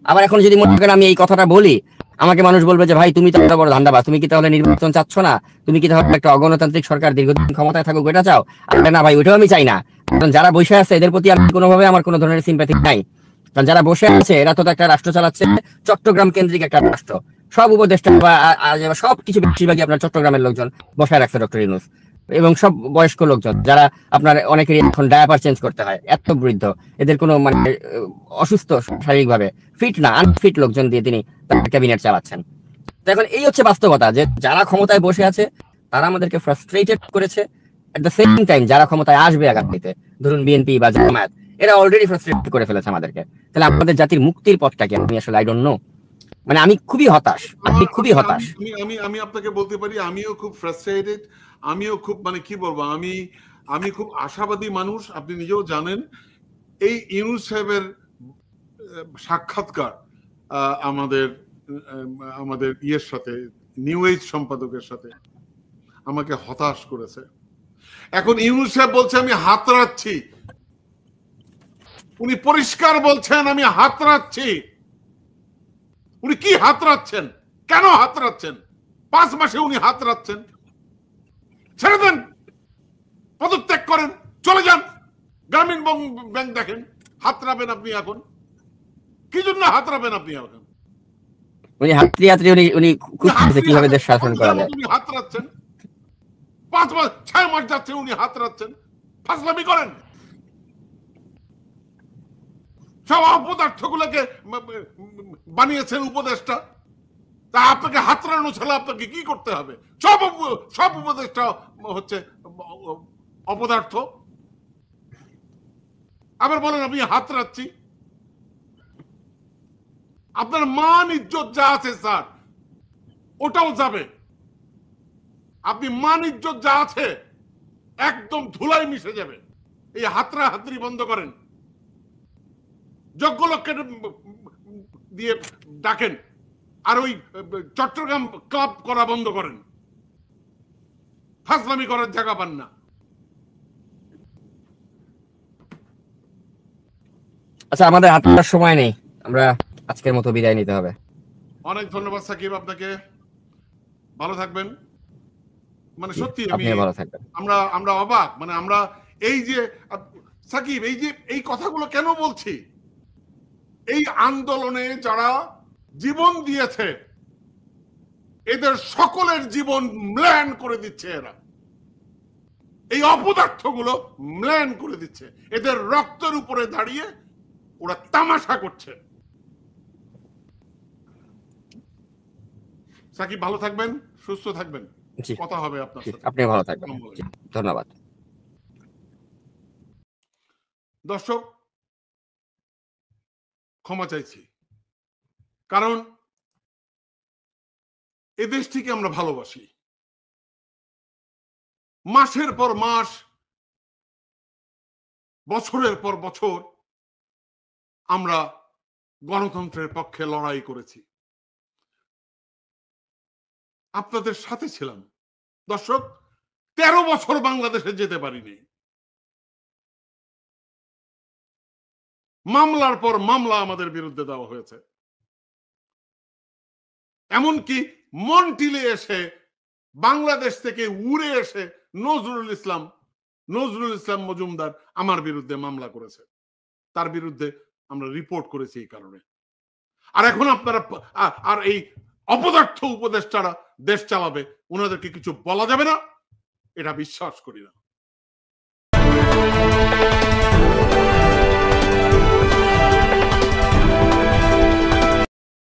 আবার এখন যদি মনে করেন আমি এই কথাটা বলি, আমাকে মানুষ বলবে যে ভাই তুমি তো এত বড় ধান্দাবাজ, তুমি কি তাহলে নির্বাচন চাচ্ছ না, তুমি কি তাহলে একটা অগণতান্ত্রিক সরকার দীর্ঘদিন ক্ষমতায় থাকুক ওটা চাও? আরে না ভাই, ওইটাও আমি চাই না। কারণ যারা বসে আছে এদের প্রতি আমি কোনোভাবে আমার কোনো ধরনের সিম্প্যাথি নাই। কারণ যারা বসে আছে এরা তো একটা রাষ্ট্র চালাচ্ছে, চট্টগ্রাম কেন্দ্রিক একটা রাষ্ট্র। সব উপদেষ্টা বা সবকিছু বেশিরভাগই আপনার চট্টগ্রামের লোকজন বসায় রাখছে ডক্টর ইউনূস, এবং সব বয়স্ক লোকজন যারা আপনার অনেকেরই এখন ডায়াপার চেঞ্জ করতে হয়, এত বৃদ্ধ, এদের কোনো মানে অসুস্থ শারীরিকভাবে, ফিট না আনফিট লোকজন দিয়ে তিনি তার ক্যাবিনেট চালাচ্ছেন। তো এখন এই হচ্ছে বাস্তবতা, যে যারা ক্ষমতায় বসে আছে তারা আমাদেরকে ফ্রাস্ট্রেটেড করেছে। এট দ্য সেম টাইম যারা ক্ষমতায় আসবে আগামীতে, ধরুন বিএনপি বা জামায়াত, এরা অলরেডি ফ্রাস্ট্রেটেড করে ফেলেছে আমাদেরকে। তাহলে আমাদের জাতির মুক্তির পথটা কি? আমি আসলে আই ডোন্ট নো। মানে আমি খুবই হতাশ, আমি খুবই হতাশ। আমি আপনাকে বলতে পারি আমিও খুব ফ্রাস্ট্রেটেড, আমিও খুব মানে কি বলবো, আমি খুব আশাবাদী মানুষ। আপনি নিজেও জানেন এই ইউনূস সাহেবের সাক্ষাৎকার আমাদের ইয়ের সাথে, নিউ এজ সম্পাদকের সাথে আমাকে হতাশ করেছে। এখন ইউনূস সাহেব বলছে আমি হাতড়াচ্ছি, উনি পরিষ্কার বলছেন আমি হাতড়াচ্ছি। উনি কি হাতড়াচ্ছেন, কেন হাতড়াচ্ছেন? 5 মাসে উনি হাতড়াচ্ছেন। ছেড়ে দেন, পদত্যাগ করেন, চলে যান, গ্রামীণ ব্যাংক দেখেন। হাতড়াবেন আপনি এখন? কি জন্য হাতড়াবেন আপনি এখন? উনি উনি খুঁজতেছে কিভাবে দেশ শাসন করা যায়। উনি হাতড়াচ্ছেন, 5 মাস 6 মাস যাচ্ছে উনি হাতড়াচ্ছেন। ফাজলামি করেন। সব অপদার্থগুলোকে বানিয়েছেন উপদেষ্টা, তা আপনাকে হাতড়ানো ছাড়া আপনাকে কি করতে হবে? সব উপদেষ্টা হচ্ছে অপদার্থ। আবার বলেন আমি হাতড়াচ্ছি। আপনার মান ইজ্জত যা আছে স্যার, ওটাও যাবে। আপনি মান ইজ্জত যা আছে একদম ধুলাই মিশে যাবে। এই হাতড়ি বন্ধ করেন, যোগ্য লোককে দিয়ে ডাকেন, আর ওই চট্টগ্রাম ক্লাব করা বন্ধ করেন। ফাজলামি করার জায়গা পান না। আচ্ছা, আমাদের হাতটার সময় নেই, আমরা আজকের মতো বিদায় নিতে হবে। অনেক ধন্যবাদ সাকিব আপনাকে, ভালো থাকবেন। মানে সত্যি ভালো থাকবেন। আমরা অবাক, মানে আমরা এই যে সাকিব, এই কথাগুলো কেন বলছি? এই আন্দোলনে যারা জীবন দিয়েছে এদের সকলের জীবন ম্লান করে দিচ্ছে এরা। এই অপদার্থগুলো ম্লান করে দিচ্ছে, এদের রক্তের উপরে দাঁড়িয়ে ওরা তামাশা করছে। সাকিব ভালো থাকবেন, সুস্থ থাকবেন, কথা হবে আপনার সাথে। আপনি ভালো থাকবেন, ধন্যবাদ। দর্শক, ক্ষমা চাইছি, কারণ এ দেশটিকে আমরা ভালোবাসি। মাসের পর মাস, বছরের পর বছর আমরা গণতন্ত্রের পক্ষে লড়াই করেছি, আপনাদের সাথে ছিলাম। দর্শক, 13 বছর বাংলাদেশে যেতে পারিনি। মামলার পর মামলা আমাদের বিরুদ্ধে দেওয়া হয়েছে। এমনকি মন্টিলে এসে, বাংলাদেশ থেকে উড়ে এসে নজরুল ইসলাম মজুমদার আমার বিরুদ্ধে মামলা করেছে। তার বিরুদ্ধে আমরা রিপোর্ট করেছি এই কারণে। আর এখন আপনারা আর এই অপদার্থ উপদেষ্টারা দেশ চালাবে, ওনাদেরকে কিছু বলা যাবে না, এটা বিশ্বাস করি না।